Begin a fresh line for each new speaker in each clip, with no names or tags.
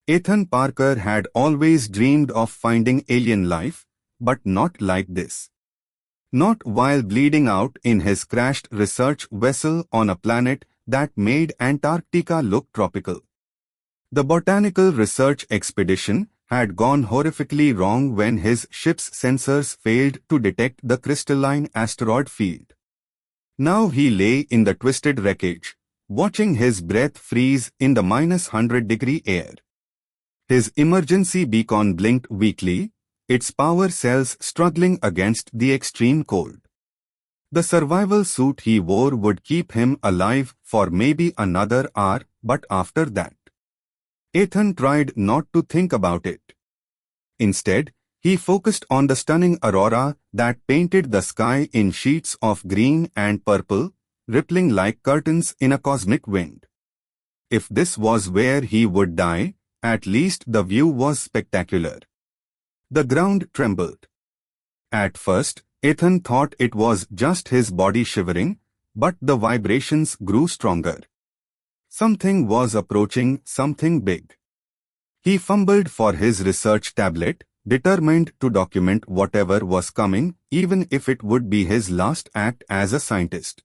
Ethan Parker had always dreamed of finding alien life, but not like this. Not while bleeding out in his crashed research vessel on a planet that made Antarctica look tropical. The botanical research expedition had gone horrifically wrong when his ship's sensors failed to detect the crystalline asteroid field. Now he lay in the twisted wreckage, watching his breath freeze in the -100-degree air. His emergency beacon blinked weakly, its power cells struggling against the extreme cold. The survival suit he wore would keep him alive for maybe another hour, but after that, Ethan tried not to think about it. Instead, he focused on the stunning aurora that painted the sky in sheets of green and purple, rippling like curtains in a cosmic wind. If this was where he would die, at least the view was spectacular. The ground trembled. At first, Ethan thought it was just his body shivering, but the vibrations grew stronger. Something was approaching, something big. He fumbled for his research tablet, determined to document whatever was coming, even if it would be his last act as a scientist.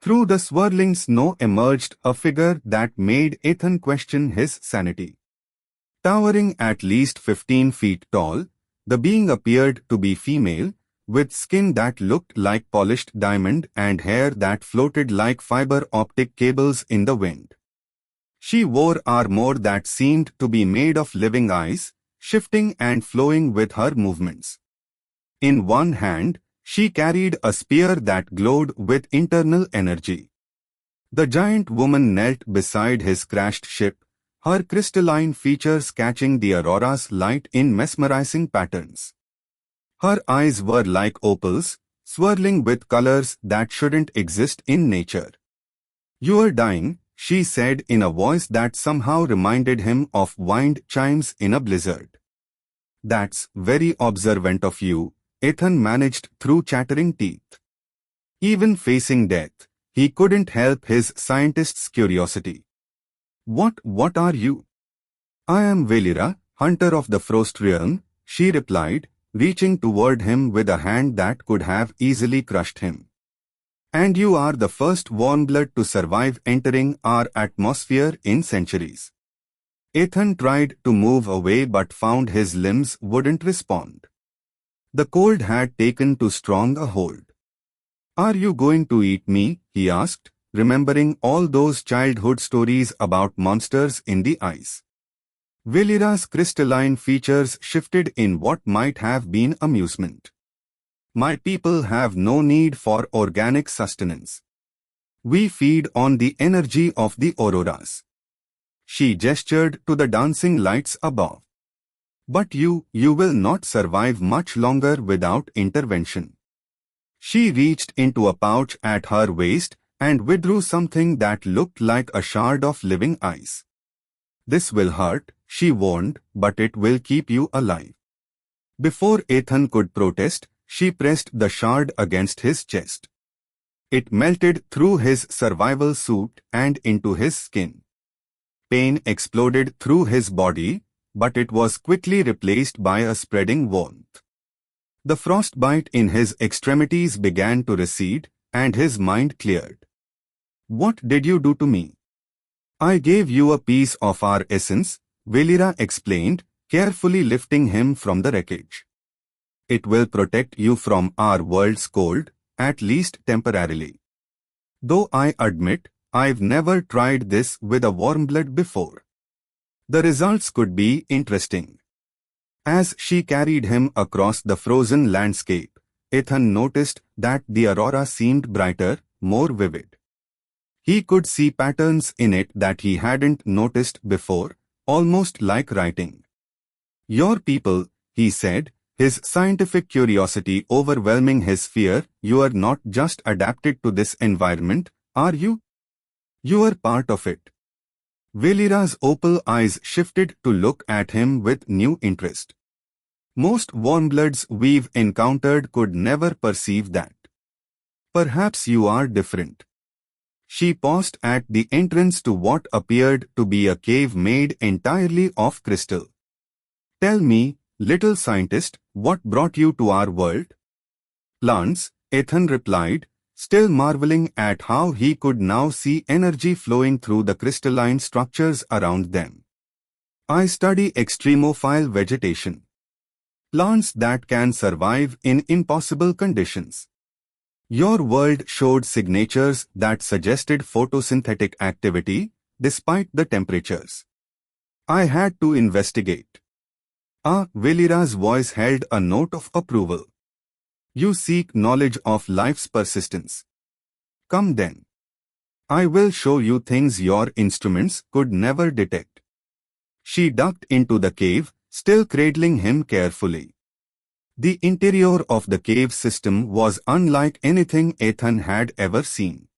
Through the swirling snow emerged a figure that made Ethan question his sanity. Towering at least 15 feet tall, the being appeared to be female, with skin that looked like polished diamond and hair that floated like fiber optic cables in the wind. She wore armor that seemed to be made of living ice, shifting and flowing with her movements. In one hand, she carried a spear that glowed with internal energy. The giant woman knelt beside his crashed ship, her crystalline features catching the aurora's light in mesmerizing patterns. Her eyes were like opals, swirling with colors that shouldn't exist in nature. "You are dying," she said in a voice that somehow reminded him of wind chimes in a blizzard. "That's very observant of you," Ethan managed through chattering teeth. Even facing death, he couldn't help his scientist's curiosity. What are you?" "I am Valera, hunter of the Frost Realm," she replied, reaching toward him with a hand that could have easily crushed him. "And you are the first warmblood to survive entering our atmosphere in centuries." Ethan tried to move away but found his limbs wouldn't respond. The cold had taken too strong a hold. "Are you going to eat me?" he asked, remembering all those childhood stories about monsters in the ice. Valera's crystalline features shifted in what might have been amusement. "My people have no need for organic sustenance. We feed on the energy of the auroras." She gestured to the dancing lights above. "But you will not survive much longer without intervention." She reached into a pouch at her waist and withdrew something that looked like a shard of living ice. "This will hurt," she warned, "but it will keep you alive." Before Ethan could protest, she pressed the shard against his chest. It melted through his survival suit and into his skin. Pain exploded through his body, but it was quickly replaced by a spreading warmth. The frostbite in his extremities began to recede, and his mind cleared. "What did you do to me?" "I gave you a piece of our essence," Valera explained, carefully lifting him from the wreckage. "It will protect you from our world's cold, at least temporarily. Though I admit, I've never tried this with a warmblood before. The results could be interesting." As she carried him across the frozen landscape, Ethan noticed that the aurora seemed brighter, more vivid. He could see patterns in it that he hadn't noticed before, almost like writing. "Your people," he said, his scientific curiosity overwhelming his fear, "you are not just adapted to this environment, are you? You are part of it." Valera's opal eyes shifted to look at him with new interest. "Most warmbloods we've encountered could never perceive that. Perhaps you are different." She paused at the entrance to what appeared to be a cave made entirely of crystal. "Tell me, little scientist, what brought you to our world?" "Plants," Ethan replied, still marveling at how he could now see energy flowing through the crystalline structures around them. "I study extremophile vegetation. Plants that can survive in impossible conditions. Your world showed signatures that suggested photosynthetic activity, despite the temperatures. I had to investigate." Valira's voice held a note of approval. "You seek knowledge of life's persistence. Come then. I will show you things your instruments could never detect." She ducked into the cave, still cradling him carefully. The interior of the cave system was unlike anything Ethan had ever seen.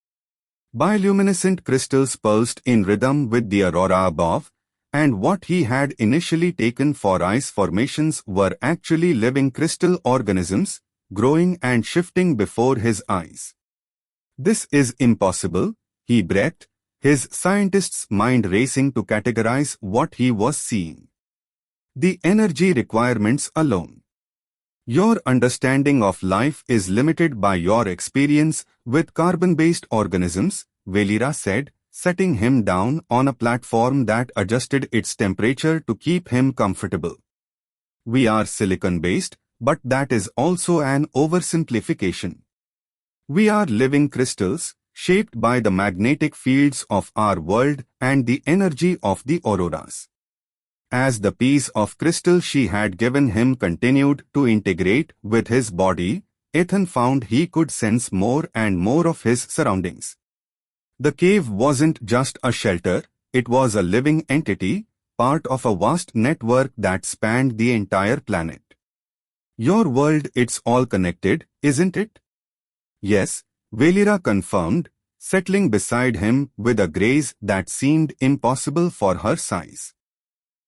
Bioluminescent crystals pulsed in rhythm with the aurora above, and what he had initially taken for ice formations were actually living crystal organisms, growing and shifting before his eyes. "This is impossible," he breathed, his scientist's mind racing to categorize what he was seeing. "The energy requirements alone. Your understanding of life is limited by your experience with carbon-based organisms," Valira said, setting him down on a platform that adjusted its temperature to keep him comfortable. "We are silicon-based, but that is also an oversimplification. We are living crystals, shaped by the magnetic fields of our world and the energy of the auroras." As the piece of crystal she had given him continued to integrate with his body, Ethan found he could sense more and more of his surroundings. The cave wasn't just a shelter, it was a living entity, part of a vast network that spanned the entire planet. "Your world, it's all connected, isn't it?" "Yes," Valira confirmed, settling beside him with a grace that seemed impossible for her size.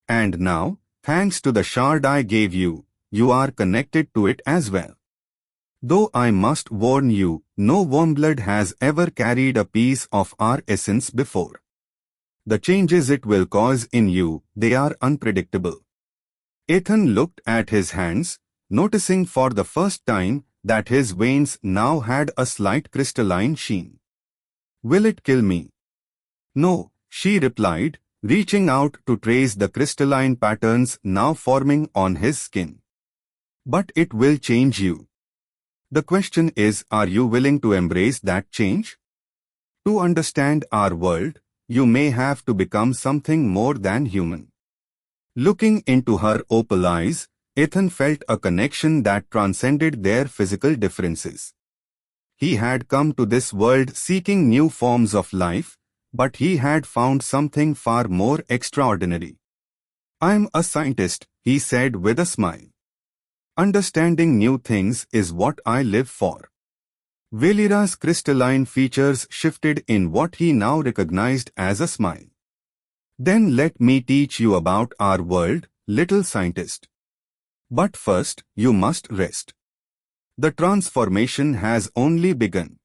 "And now, thanks to the shard I gave you, you are connected to it as well. Though I must warn you, no warmblood has ever carried a piece of our essence before. The changes it will cause in you, they are unpredictable." Ethan looked at his hands, noticing for the first time that his veins now had a slight crystalline sheen. "Will it kill me?" "No," she replied, reaching out to trace the crystalline patterns now forming on his skin. "But it will change you. The question is, are you willing to embrace that change? To understand our world, you may have to become something more than human." Looking into her opal eyes, Ethan felt a connection that transcended their physical differences. He had come to this world seeking new forms of life, but he had found something far more extraordinary. "I'm a scientist," he said with a smile. "Understanding new things is what I live for." Valira's crystalline features shifted in what he now recognized as a smile. "Then let me teach you about our world, little scientist. But first, you must rest. The transformation has only begun."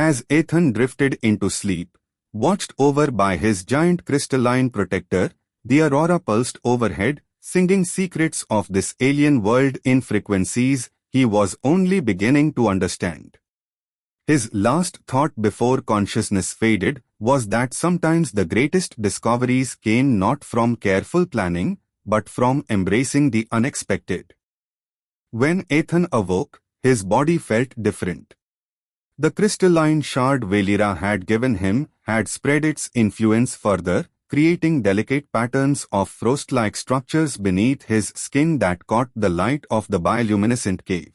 As Ethan drifted into sleep, watched over by his giant crystalline protector, the aurora pulsed overhead, singing secrets of this alien world in frequencies he was only beginning to understand. His last thought before consciousness faded was that sometimes the greatest discoveries came not from careful planning, but from embracing the unexpected. When Ethan awoke, his body felt different. The crystalline shard Valira had given him had spread its influence further, creating delicate patterns of frost-like structures beneath his skin that caught the light of the bioluminescent cave.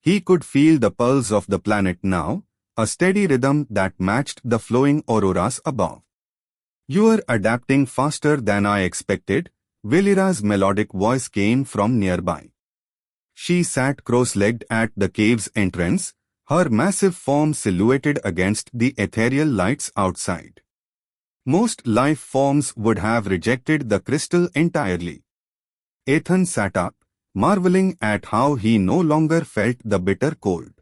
He could feel the pulse of the planet now, a steady rhythm that matched the flowing auroras above. "You're adapting faster than I expected," Valira's melodic voice came from nearby. She sat cross-legged at the cave's entrance, her massive form silhouetted against the ethereal lights outside. Most life forms would have rejected the crystal entirely. Ethan sat up, marveling at how he no longer felt the bitter cold.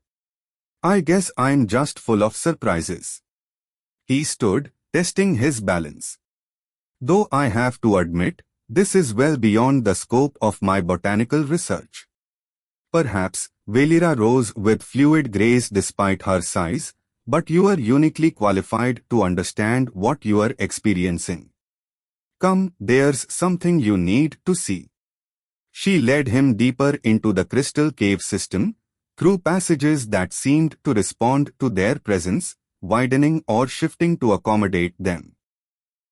"I guess I'm just full of surprises." He stood, testing his balance. Though I have to admit, this is well beyond the scope of my botanical research. Perhaps, Valera rose with fluid grace despite her size, but you are uniquely qualified to understand what you are experiencing. Come, there's something you need to see. She led him deeper into the crystal cave system, through passages that seemed to respond to their presence, widening or shifting to accommodate them.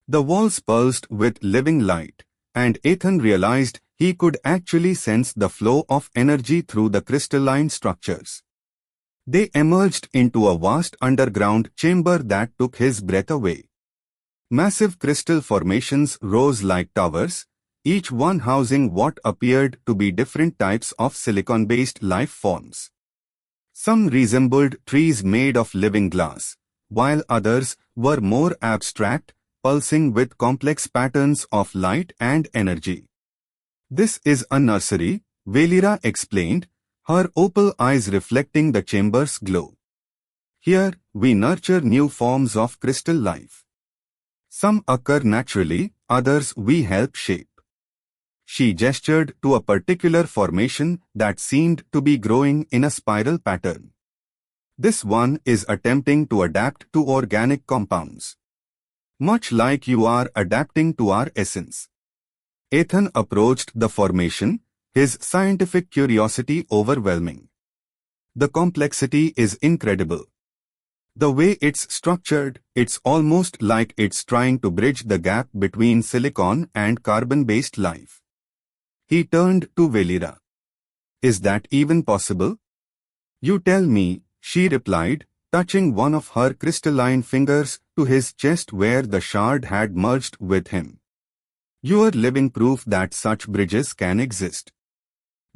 The walls pulsed with living light, and Ethan realized he could actually sense the flow of energy through the crystalline structures. They emerged into a vast underground chamber that took his breath away. Massive crystal formations rose like towers, each one housing what appeared to be different types of silicon-based life forms. Some resembled trees made of living glass, while others were more abstract, pulsing with complex patterns of light and energy. This is a nursery, Valera explained, her opal eyes reflecting the chamber's glow. Here, we nurture new forms of crystal life. Some occur naturally, others we help shape. She gestured to a particular formation that seemed to be growing in a spiral pattern. This one is attempting to adapt to organic compounds. Much like you are adapting to our essence. Ethan approached the formation, his scientific curiosity overwhelming. The complexity is incredible. The way it's structured, it's almost like it's trying to bridge the gap between silicon and carbon-based life. He turned to Valera. Is that even possible? You tell me, she replied, touching one of her crystalline fingers to his chest where the shard had merged with him. You are living proof that such bridges can exist.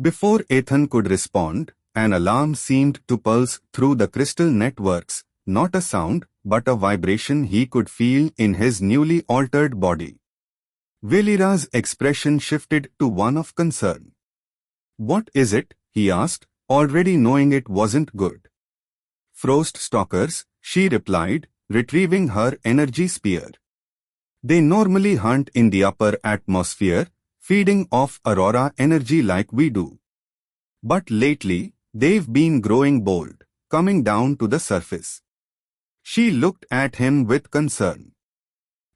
Before Ethan could respond, an alarm seemed to pulse through the crystal networks, not a sound, but a vibration he could feel in his newly altered body. Valera's expression shifted to one of concern. What is it? He asked, already knowing it wasn't good. Frost stalkers, she replied, retrieving her energy spear. They normally hunt in the upper atmosphere, feeding off aurora energy like we do. But lately, they've been growing bold, coming down to the surface. She looked at him with concern.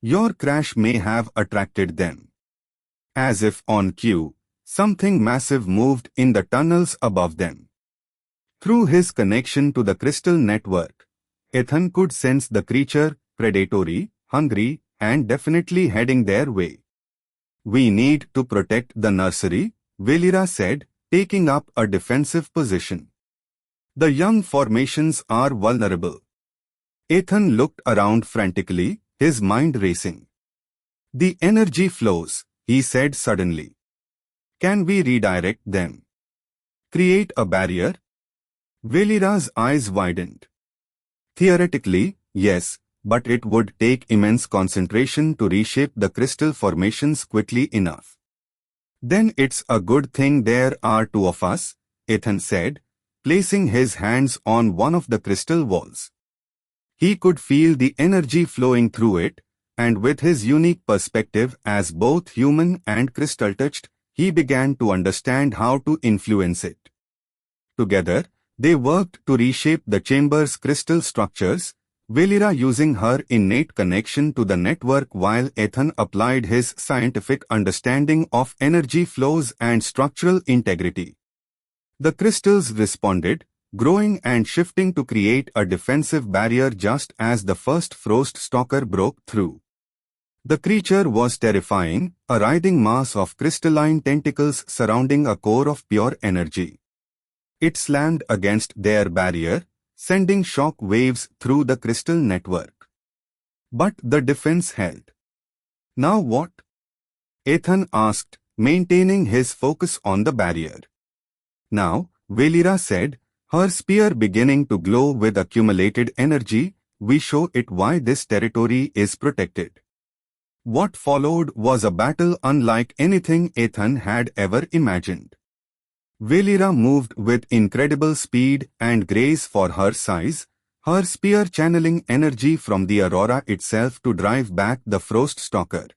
Your crash may have attracted them. As if on cue, something massive moved in the tunnels above them. Through his connection to the crystal network, Ethan could sense the creature, predatory, hungry, and definitely heading their way. We need to protect the nursery, Valera said, taking up a defensive position. The young formations are vulnerable. Ethan looked around frantically, his mind racing. The energy flows, he said suddenly. Can we redirect them? Create a barrier? Valera's eyes widened. Theoretically, yes, but it would take immense concentration to reshape the crystal formations quickly enough. Then it's a good thing there are two of us, Ethan said, placing his hands on one of the crystal walls. He could feel the energy flowing through it, and with his unique perspective as both human and crystal-touched, he began to understand how to influence it. Together, they worked to reshape the chamber's crystal structures, Valera using her innate connection to the network while Ethan applied his scientific understanding of energy flows and structural integrity. The crystals responded, growing and shifting to create a defensive barrier just as the first frost stalker broke through. The creature was terrifying, a writhing mass of crystalline tentacles surrounding a core of pure energy. It slammed against their barrier, sending shock waves through the crystal network. But the defense held. Now what? Ethan asked, maintaining his focus on the barrier. Now, Valera said, her spear beginning to glow with accumulated energy, we show it why this territory is protected. What followed was a battle unlike anything Ethan had ever imagined. Valera moved with incredible speed and grace for her size, her spear channeling energy from the aurora itself to drive back the frost stalker.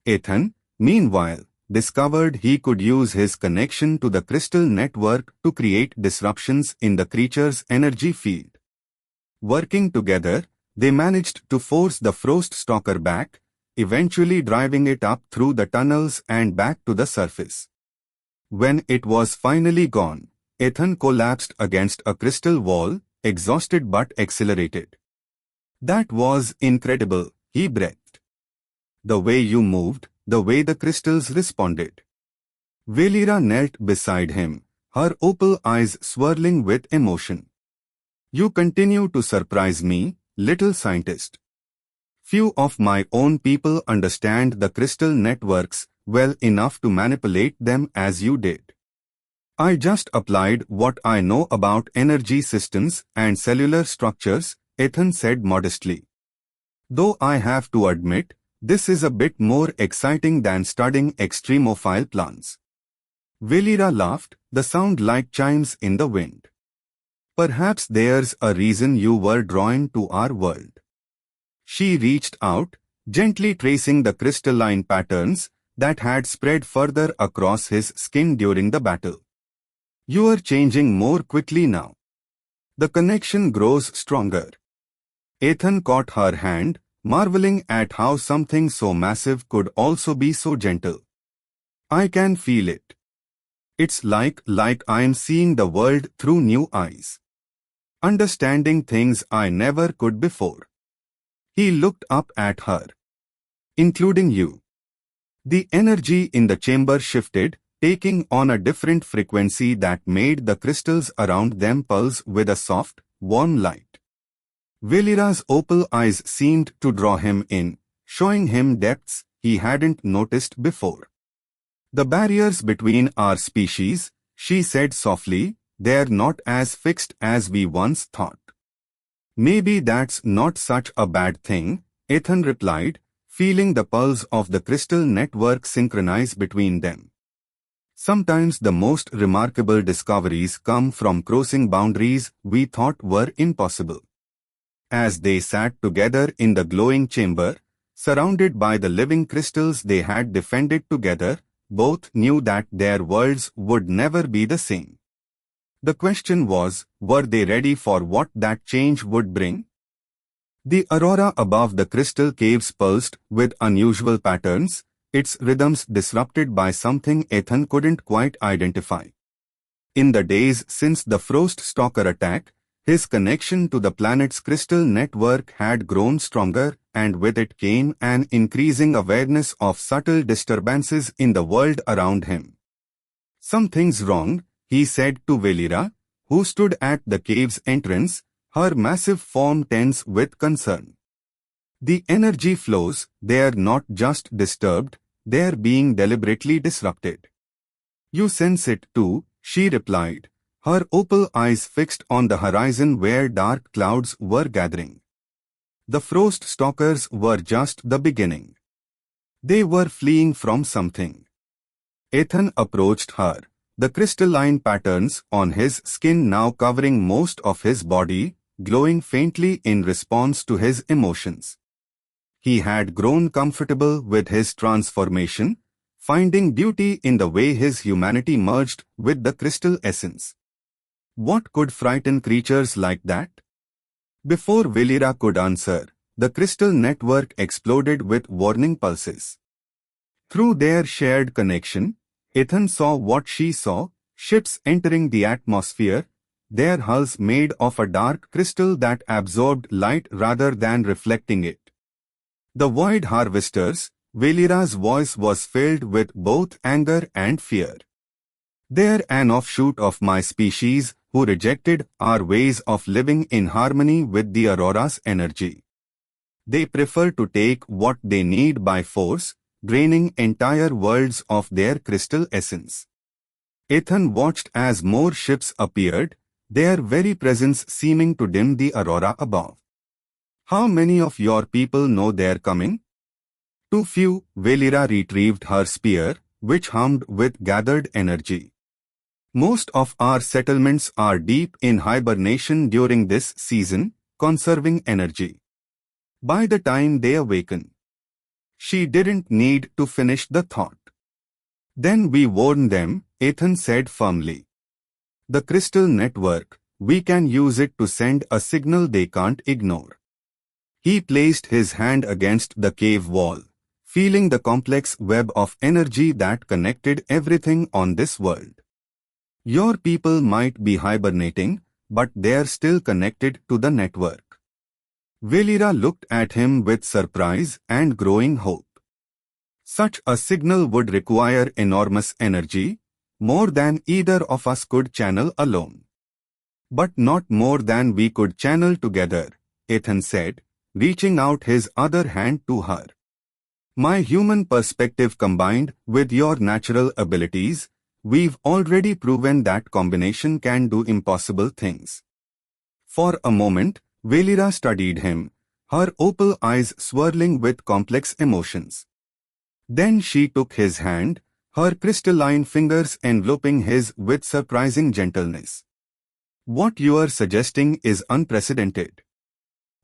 Ethan, meanwhile, discovered he could use his connection to the crystal network to create disruptions in the creature's energy field. Working together, they managed to force the frost stalker back, eventually driving it up through the tunnels and back to the surface. When it was finally gone, Ethan collapsed against a crystal wall, exhausted but exhilarated. "That was incredible," he breathed. "The way you moved, the way the crystals responded." Valera knelt beside him, her opal eyes swirling with emotion. "You continue to surprise me, little scientist. Few of my own people understand the crystal networks well enough to manipulate them as you did." "I just applied what I know about energy systems and cellular structures," Ethan said modestly. "Though I have to admit, this is a bit more exciting than studying extremophile plants." Valera laughed, the sound like chimes in the wind. "Perhaps there's a reason you were drawn to our world." She reached out, gently tracing the crystalline patterns that had spread further across his skin during the battle. "You are changing more quickly now. The connection grows stronger." Ethan caught her hand, marveling at how something so massive could also be so gentle. "I can feel it. It's like I'm seeing the world through new eyes. Understanding things I never could before." He looked up at her. "Including you." The energy in the chamber shifted, taking on a different frequency that made the crystals around them pulse with a soft, warm light. Valera's opal eyes seemed to draw him in, showing him depths he hadn't noticed before. "The barriers between our species," she said softly, "they're not as fixed as we once thought." "Maybe that's not such a bad thing," Ethan replied, feeling the pulse of the crystal network synchronize between them. "Sometimes the most remarkable discoveries come from crossing boundaries we thought were impossible." As they sat together in the glowing chamber, surrounded by the living crystals they had defended together, both knew that their worlds would never be the same. The question was, were they ready for what that change would bring? The aurora above the crystal caves pulsed with unusual patterns, its rhythms disrupted by something Ethan couldn't quite identify. In the days since the frost stalker attack, his connection to the planet's crystal network had grown stronger, and with it came an increasing awareness of subtle disturbances in the world around him. "Something's wrong," he said to Valera, who stood at the cave's entrance, her massive form tense with concern. "The energy flows, they're not just disturbed, they're being deliberately disrupted." "You sense it too," she replied, her opal eyes fixed on the horizon where dark clouds were gathering. The frost stalkers were just the beginning. They were fleeing from something. Ethan approached her, the crystalline patterns on his skin now covering most of his body, glowing faintly in response to his emotions. He had grown comfortable with his transformation, finding beauty in the way his humanity merged with the crystal essence. What could frighten creatures like that? Before Valera could answer, the crystal network exploded with warning pulses. Through their shared connection, Ethan saw what she saw, ships entering the atmosphere, their hulls made of a dark crystal that absorbed light rather than reflecting it. "The Void Harvesters," Valera's voice was filled with both anger and fear. "They're an offshoot of my species who rejected our ways of living in harmony with the aurora's energy. They prefer to take what they need by force, draining entire worlds of their crystal essence." Ethan watched as more ships appeared, their very presence seeming to dim the aurora above. "How many of your people know they're coming?" "Too few." Valera retrieved her spear, which hummed with gathered energy. "Most of our settlements are deep in hibernation during this season," conserving energy. By the time they awaken, she didn't need to finish the thought. Then we warn them, Ethan said firmly. The crystal network, we can use it to send a signal they can't ignore. He placed his hand against the cave wall, feeling the complex web of energy that connected everything on this world. Your people might be hibernating, but they're still connected to the network. Valera looked at him with surprise and growing hope. Such a signal would require enormous energy, more than either of us could channel alone. But not more than we could channel together, Ethan said, reaching out his other hand to her. My human perspective combined with your natural abilities, we've already proven that combination can do impossible things. For a moment, Valera studied him, her opal eyes swirling with complex emotions. Then she took his hand, her crystalline fingers enveloping his with surprising gentleness. What you are suggesting is unprecedented.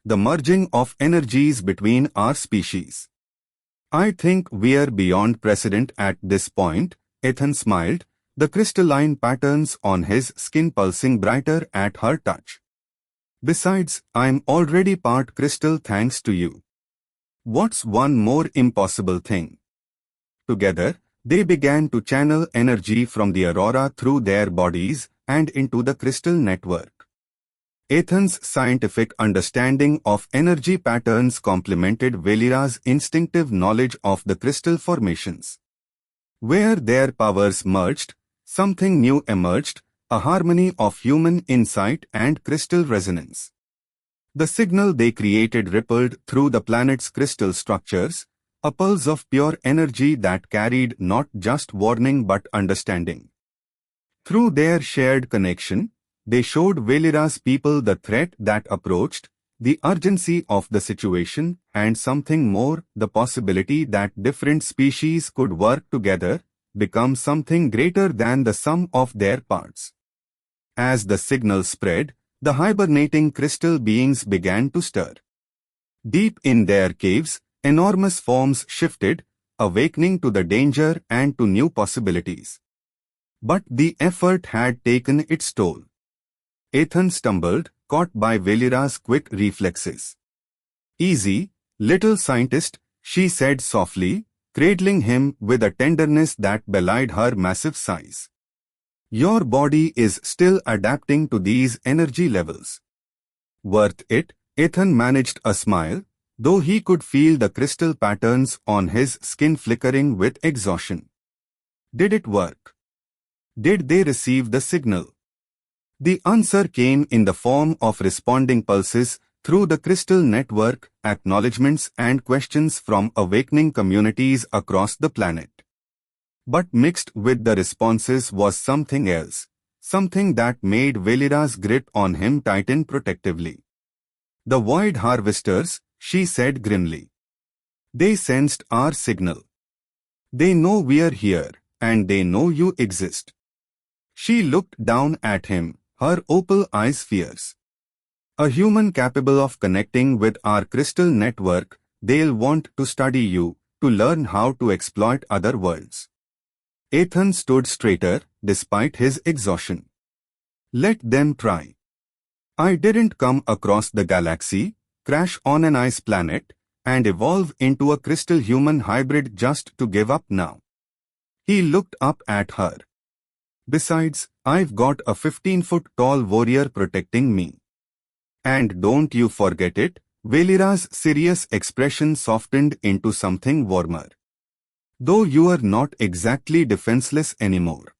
The merging of energies between our species. I think we're beyond precedent at this point, Ethan smiled, the crystalline patterns on his skin pulsing brighter at her touch. Besides, I'm already part crystal thanks to you. What's one more impossible thing? Together, they began to channel energy from the aurora through their bodies and into the crystal network. Ethan's scientific understanding of energy patterns complemented Valera's instinctive knowledge of the crystal formations. Where their powers merged, something new emerged, a harmony of human insight and crystal resonance. The signal they created rippled through the planet's crystal structures, a pulse of pure energy that carried not just warning but understanding. Through their shared connection, they showed Valera's people the threat that approached, the urgency of the situation, and something more, the possibility that different species could work together, become something greater than the sum of their parts. As the signal spread, the hibernating crystal beings began to stir. Deep in their caves, enormous forms shifted, awakening to the danger and to new possibilities. But the effort had taken its toll. Ethan stumbled, caught by Valera's quick reflexes. Easy, little scientist, she said softly, cradling him with a tenderness that belied her massive size. Your body is still adapting to these energy levels. Worth it, Ethan managed a smile, though he could feel the crystal patterns on his skin flickering with exhaustion. Did it work? Did they receive the signal? The answer came in the form of responding pulses through the crystal network, acknowledgements and questions from awakening communities across the planet. But mixed with the responses was something else, something that made Valera's grip on him tighten protectively. The Void Harvesters, she said grimly. They sensed our signal. They know we're here, and they know you exist. She looked down at him, her opal eyes fierce. A human capable of connecting with our crystal network, they'll want to study you, to learn how to exploit other worlds. Ethan stood straighter, despite his exhaustion. Let them try. I didn't come across the galaxy, crash on an ice planet, and evolve into a crystal human hybrid just to give up now. He looked up at her. Besides, I've got a 15-foot-tall warrior protecting me. And don't you forget it, Valera's serious expression softened into something warmer. Though you are not exactly defenseless anymore.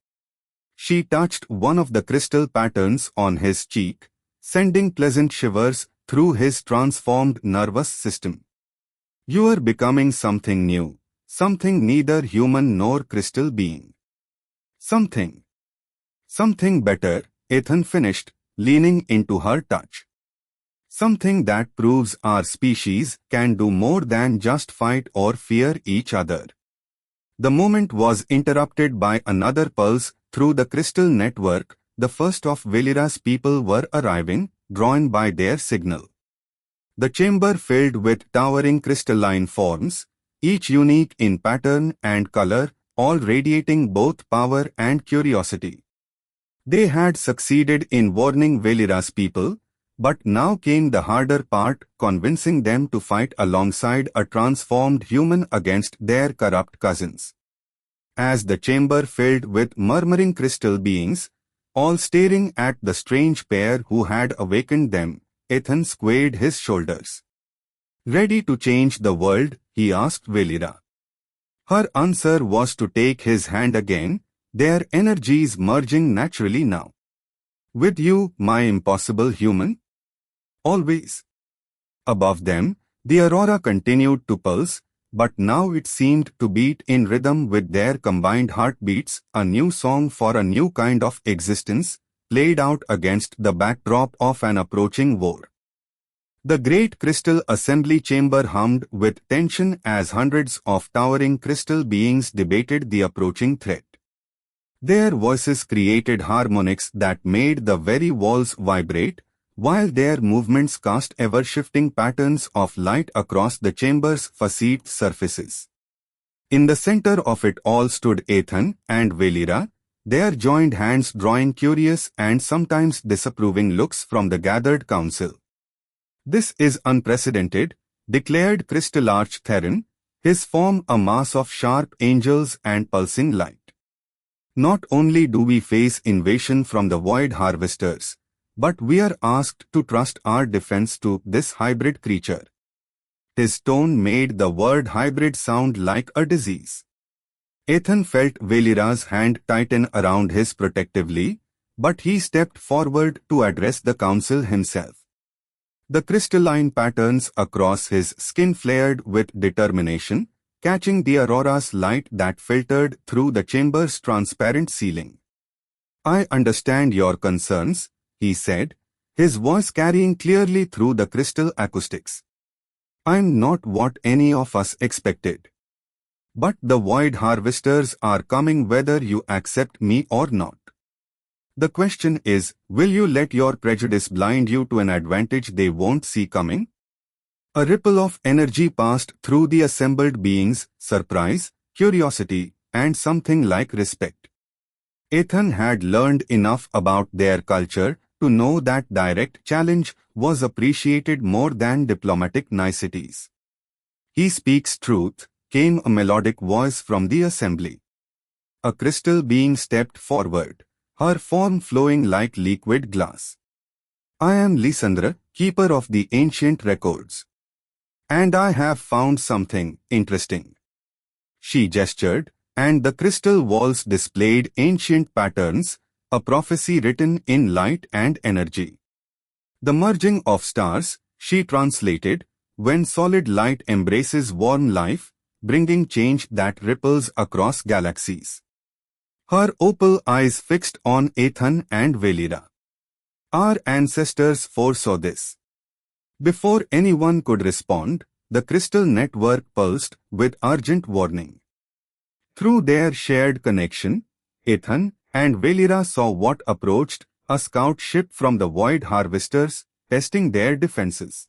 She touched one of the crystal patterns on his cheek, sending pleasant shivers through his transformed nervous system. You are becoming something new, something neither human nor crystal being. Something better, Ethan finished, leaning into her touch. Something that proves our species can do more than just fight or fear each other. The moment was interrupted by another pulse through the crystal network. The first of Valera's people were arriving, drawn by their signal. The chamber filled with towering crystalline forms, each unique in pattern and color, all radiating both power and curiosity. They had succeeded in warning Valira's people, but now came the harder part, convincing them to fight alongside a transformed human against their corrupt cousins. As the chamber filled with murmuring crystal beings, all staring at the strange pair who had awakened them, Ethan squared his shoulders. Ready to change the world, he asked Valira. Her answer was to take his hand again, their energies merging naturally now. With you, my impossible human? Always. Above them, the aurora continued to pulse, but now it seemed to beat in rhythm with their combined heartbeats, a new song for a new kind of existence, played out against the backdrop of an approaching war. The great crystal assembly chamber hummed with tension as hundreds of towering crystal beings debated the approaching threat. Their voices created harmonics that made the very walls vibrate, while their movements cast ever-shifting patterns of light across the chamber's facete surfaces. In the center of it all stood Ethan and Valira, their joined hands drawing curious and sometimes disapproving looks from the gathered council. "This is unprecedented," declared Crystal Arch Theron, his form a mass of sharp angels and pulsing light. "Not only do we face invasion from the Void Harvesters, but we are asked to trust our defense to this hybrid creature." His tone made the word hybrid sound like a disease. Ethan felt Valira's hand tighten around his protectively, but he stepped forward to address the council himself. The crystalline patterns across his skin flared with determination, catching the aurora's light that filtered through the chamber's transparent ceiling. "I understand your concerns," he said, his voice carrying clearly through the crystal acoustics. "I'm not what any of us expected. But the Void Harvesters are coming whether you accept me or not. The question is, will you let your prejudice blind you to an advantage they won't see coming?" A ripple of energy passed through the assembled beings, surprise, curiosity, and something like respect. Ethan had learned enough about their culture to know that direct challenge was appreciated more than diplomatic niceties. "He speaks truth," came a melodic voice from the assembly. A crystal being stepped forward, her form flowing like liquid glass. "I am Lysandra, keeper of the ancient records. And I have found something interesting." She gestured, and the crystal walls displayed ancient patterns, a prophecy written in light and energy. "The merging of stars," she translated, "when solid light embraces warm life, bringing change that ripples across galaxies." Her opal eyes fixed on Ethan and Valira. "Our ancestors foresaw this." Before anyone could respond, the crystal network pulsed with urgent warning. Through their shared connection, Ethan and Valira saw what approached, a scout ship from the Void Harvesters, testing their defenses.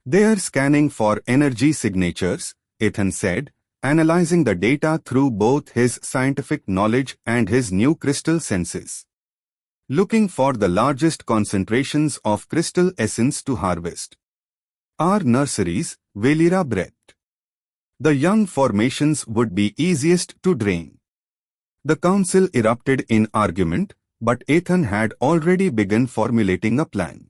"They are scanning for energy signatures," Ethan said, analyzing the data through both his scientific knowledge and his new crystal senses. "Looking for the largest concentrations of crystal essence to harvest." "Our nurseries," Valira breathed. "The young formations would be easiest to drain." The council erupted in argument, but Ethan had already begun formulating a plan.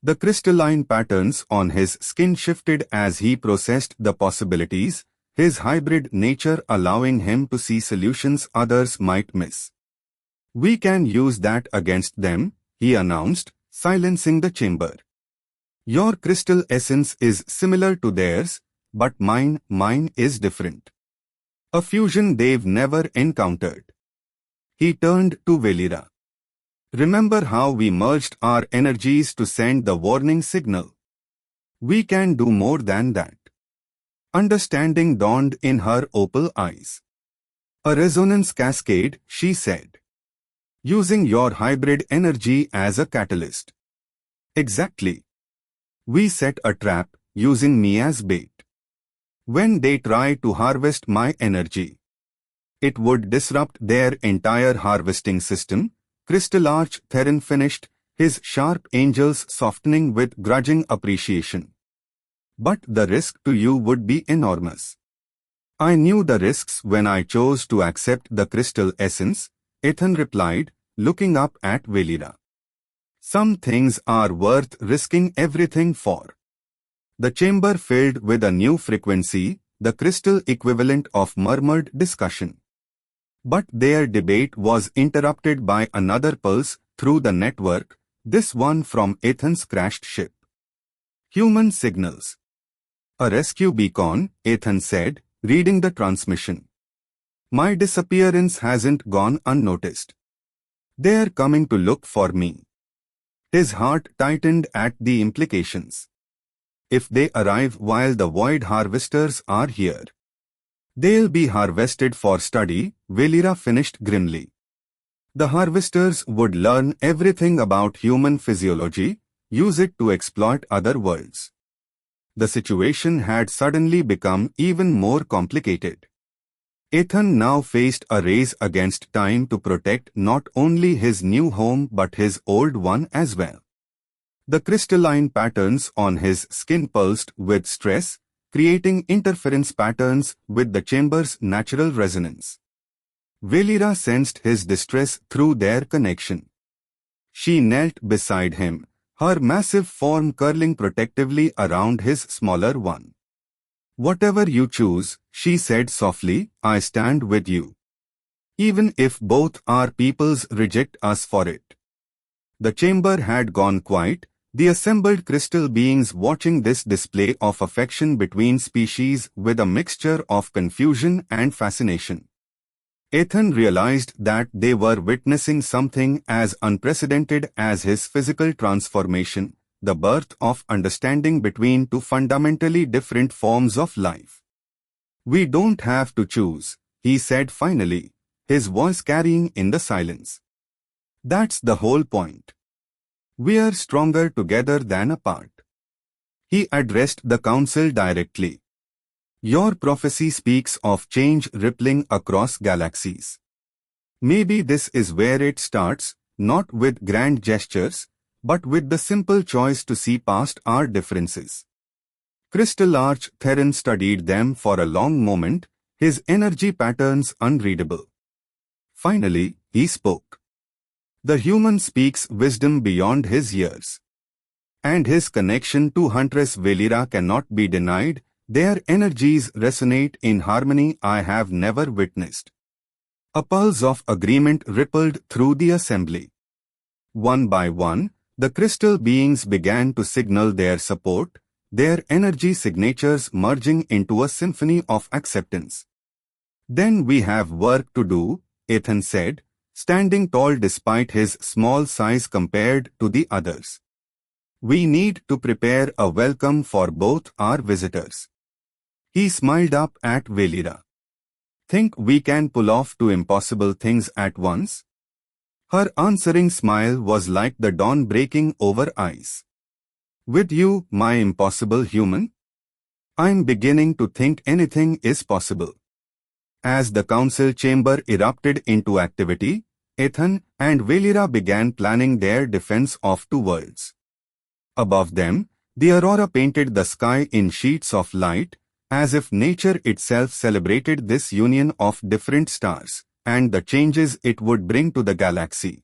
The crystalline patterns on his skin shifted as he processed the possibilities, his hybrid nature allowing him to see solutions others might miss. "We can use that against them," he announced, silencing the chamber. "Your crystal essence is similar to theirs, but mine is different. A fusion they've never encountered." He turned to Valira. "Remember how we merged our energies to send the warning signal? We can do more than that." Understanding dawned in her opal eyes. "A resonance cascade," she said. "Using your hybrid energy as a catalyst." "Exactly. We set a trap, using me as bait. When they try to harvest my energy, it would disrupt their entire harvesting system. Crystal Arch Theron finished, his sharp angels softening with grudging appreciation. But the risk to you would be enormous. I knew the risks when I chose to accept the crystal essence, Ethan replied, looking up at Valera. Some things are worth risking everything for. The chamber filled with a new frequency, the crystal equivalent of murmured discussion. But their debate was interrupted by another pulse through the network, this one from Ethan's crashed ship. Human signals. A rescue beacon, Ethan said, reading the transmission. My disappearance hasn't gone unnoticed. They're coming to look for me. His heart tightened at the implications. If they arrive while the void harvesters are here, they'll be harvested for study, Valera finished grimly. The harvesters would learn everything about human physiology, use it to exploit other worlds. The situation had suddenly become even more complicated. Ethan now faced a race against time to protect not only his new home but his old one as well. The crystalline patterns on his skin pulsed with stress, creating interference patterns with the chamber's natural resonance. Valera sensed his distress through their connection. She knelt beside him, her massive form curling protectively around his smaller one. Whatever you choose, she said softly, I stand with you. Even if both our peoples reject us for it. The chamber had gone quiet, the assembled crystal beings watching this display of affection between species with a mixture of confusion and fascination. Ethan realized that they were witnessing something as unprecedented as his physical transformation, the birth of understanding between two fundamentally different forms of life. We don't have to choose, he said finally, his voice carrying in the silence. That's the whole point. We're stronger together than apart. He addressed the council directly. Your prophecy speaks of change rippling across galaxies. Maybe this is where it starts, not with grand gestures, but with the simple choice to see past our differences. Crystal Arch Theron studied them for a long moment, his energy patterns unreadable. Finally, he spoke. The human speaks wisdom beyond his years. And his connection to Huntress Valera cannot be denied. Their energies resonate in harmony I have never witnessed. A pulse of agreement rippled through the assembly. One by one, the crystal beings began to signal their support, their energy signatures merging into a symphony of acceptance. Then we have work to do, Ethan said, standing tall despite his small size compared to the others. We need to prepare a welcome for both our visitors. He smiled up at Valera. Think we can pull off two impossible things at once? Her answering smile was like the dawn breaking over ice. With you, my impossible human? I'm beginning to think anything is possible. As the council chamber erupted into activity, Ethan and Valera began planning their defense of two worlds. Above them, the aurora painted the sky in sheets of light, as if nature itself celebrated this union of different stars, and the changes it would bring to the galaxy.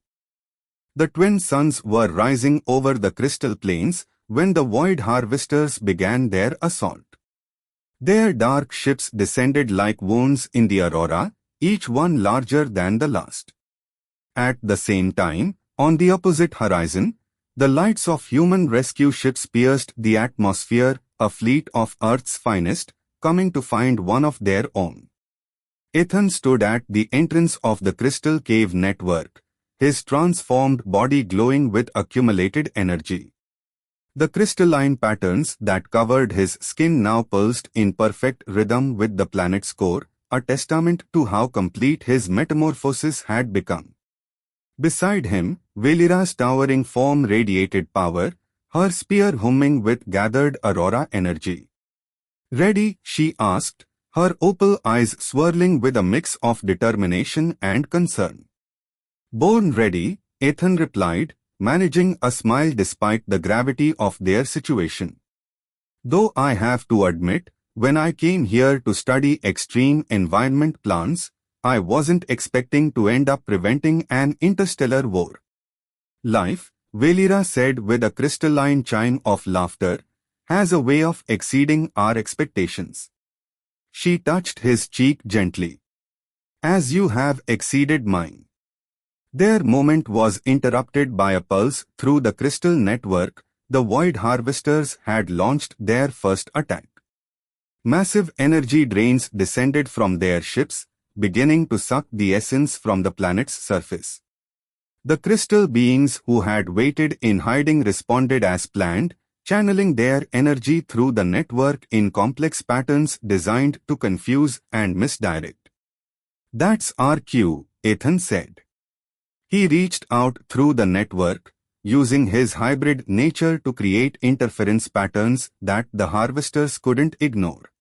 The twin suns were rising over the crystal plains when the void harvesters began their assault. Their dark ships descended like wounds in the aurora, each one larger than the last. At the same time, on the opposite horizon, the lights of human rescue ships pierced the atmosphere, a fleet of Earth's finest, coming to find one of their own. Ethan stood at the entrance of the crystal cave network, his transformed body glowing with accumulated energy. The crystalline patterns that covered his skin now pulsed in perfect rhythm with the planet's core, a testament to how complete his metamorphosis had become. Beside him, Valera's towering form radiated power, her spear humming with gathered aurora energy. "Ready?" she asked, her opal eyes swirling with a mix of determination and concern. "Born ready," Ethan replied, managing a smile despite the gravity of their situation. "Though I have to admit, when I came here to study extreme environment plants, I wasn't expecting to end up preventing an interstellar war." "Life," Valera said with a crystalline chime of laughter, "has a way of exceeding our expectations." She touched his cheek gently. "As you have exceeded mine." Their moment was interrupted by a pulse through the crystal network. The Void Harvesters had launched their first attack. Massive energy drains descended from their ships, beginning to suck the essence from the planet's surface. The crystal beings who had waited in hiding responded as planned, channeling their energy through the network in complex patterns designed to confuse and misdirect. "That's our cue," Ethan said. He reached out through the network, using his hybrid nature to create interference patterns that the harvesters couldn't ignore.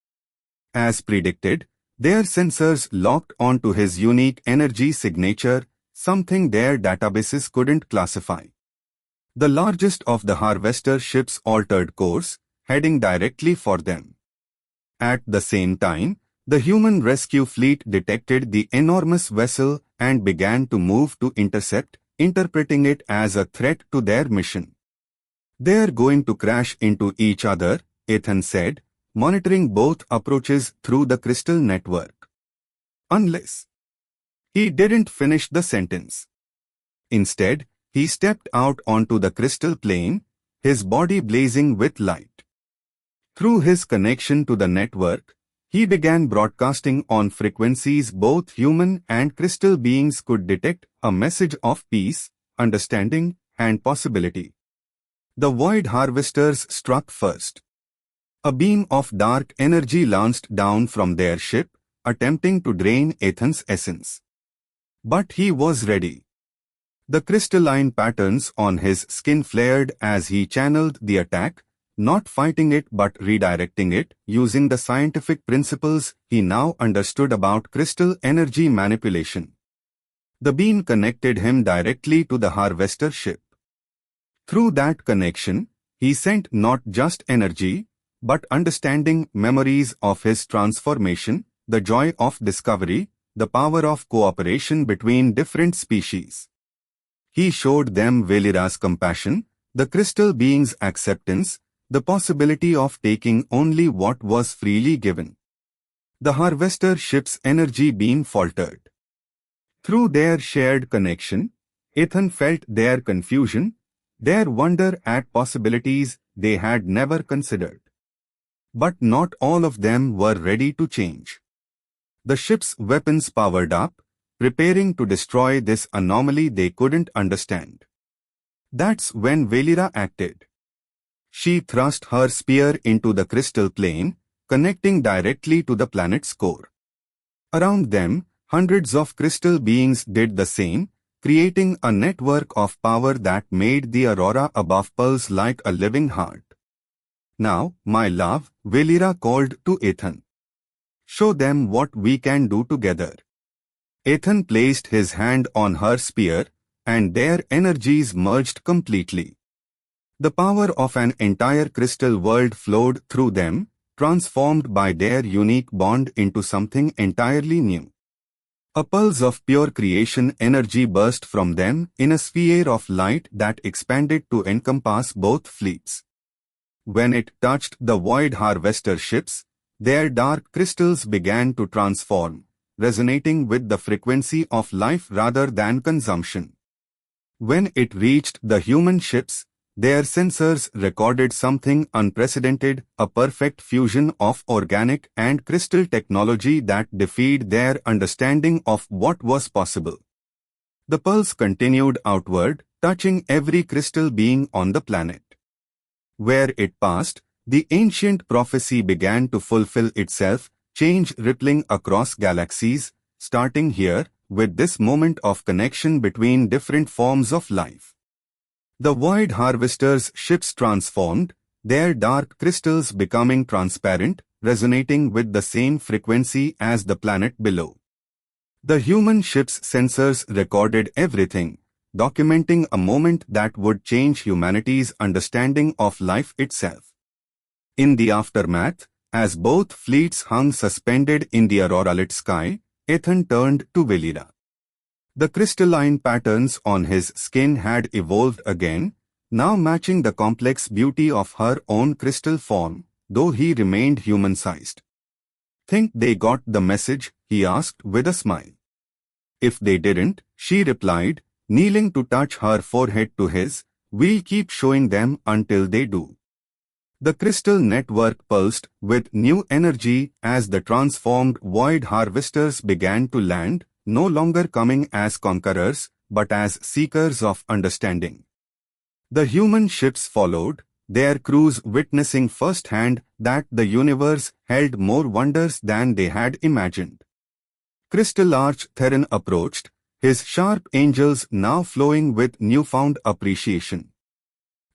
As predicted, their sensors locked onto his unique energy signature, something their databases couldn't classify. The largest of the harvester ships altered course, heading directly for them. At the same time, the human rescue fleet detected the enormous vessel and began to move to intercept, interpreting it as a threat to their mission. "They're going to crash into each other," Ethan said, monitoring both approaches through the crystal network. "Unless..." He didn't finish the sentence. Instead, he stepped out onto the crystal plane, his body blazing with light. Through his connection to the network, he began broadcasting on frequencies both human and crystal beings could detect, a message of peace, understanding, and possibility. The Void Harvesters struck first. A beam of dark energy lanced down from their ship, attempting to drain Ethan's essence. But he was ready. The crystalline patterns on his skin flared as he channeled the attack, not fighting it but redirecting it, using the scientific principles he now understood about crystal energy manipulation. The beam connected him directly to the harvester ship. Through that connection, he sent not just energy, but understanding, memories of his transformation, the joy of discovery, the power of cooperation between different species. He showed them Valera's compassion, the crystal being's acceptance, the possibility of taking only what was freely given. The harvester ship's energy beam faltered. Through their shared connection, Ethan felt their confusion, their wonder at possibilities they had never considered. But not all of them were ready to change. The ship's weapons powered up, preparing to destroy this anomaly they couldn't understand. That's when Valera acted. She thrust her spear into the crystal plane, connecting directly to the planet's core. Around them, hundreds of crystal beings did the same, creating a network of power that made the aurora above pulse like a living heart. "Now, my love," Valera called to Ethan. "Show them what we can do together." Ethan placed his hand on her spear, and their energies merged completely. The power of an entire crystal world flowed through them, transformed by their unique bond into something entirely new. A pulse of pure creation energy burst from them in a sphere of light that expanded to encompass both fleets. When it touched the Void Harvester ships, their dark crystals began to transform, resonating with the frequency of life rather than consumption. When it reached the human ships, their sensors recorded something unprecedented, a perfect fusion of organic and crystal technology that defied their understanding of what was possible. The pulse continued outward, touching every crystal being on the planet. Where it passed, the ancient prophecy began to fulfill itself, change rippling across galaxies, starting here, with this moment of connection between different forms of life. The Void Harvester's ships transformed, their dark crystals becoming transparent, resonating with the same frequency as the planet below. The human ship's sensors recorded everything, documenting a moment that would change humanity's understanding of life itself. In the aftermath, as both fleets hung suspended in the aurora-lit sky, Ethan turned to Velira. The crystalline patterns on his skin had evolved again, now matching the complex beauty of her own crystal form, though he remained human-sized. "Think they got the message?" he asked with a smile. "If they didn't," she replied, kneeling to touch her forehead to his, "we'll keep showing them until they do." The crystal network pulsed with new energy as the transformed Void Harvesters began to land, no longer coming as conquerors, but as seekers of understanding. The human ships followed, their crews witnessing firsthand that the universe held more wonders than they had imagined. Crystal Arch Theron approached, his sharp angels now flowing with newfound appreciation.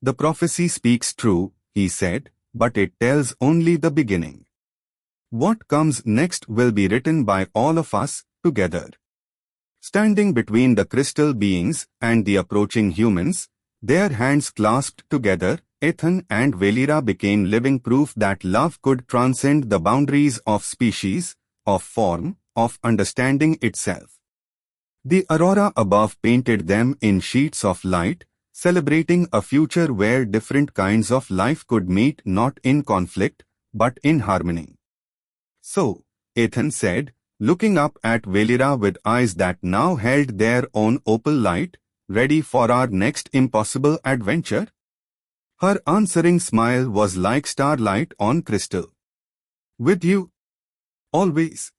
"The prophecy speaks true," he said, "but it tells only the beginning. What comes next will be written by all of us, together." Standing between the crystal beings and the approaching humans, their hands clasped together, Ethan and Velira became living proof that love could transcend the boundaries of species, of form, of understanding itself. The aurora above painted them in sheets of light, celebrating a future where different kinds of life could meet not in conflict, but in harmony. "So," Ethan said, looking up at Velira with eyes that now held their own opal light, "ready for our next impossible adventure?" Her answering smile was like starlight on crystal. "With you. Always."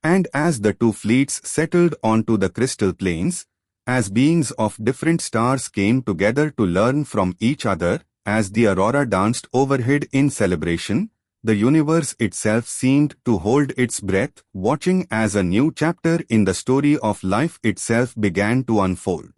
And as the two fleets settled onto the crystal plains, as beings of different stars came together to learn from each other, as the aurora danced overhead in celebration, the universe itself seemed to hold its breath, watching as a new chapter in the story of life itself began to unfold.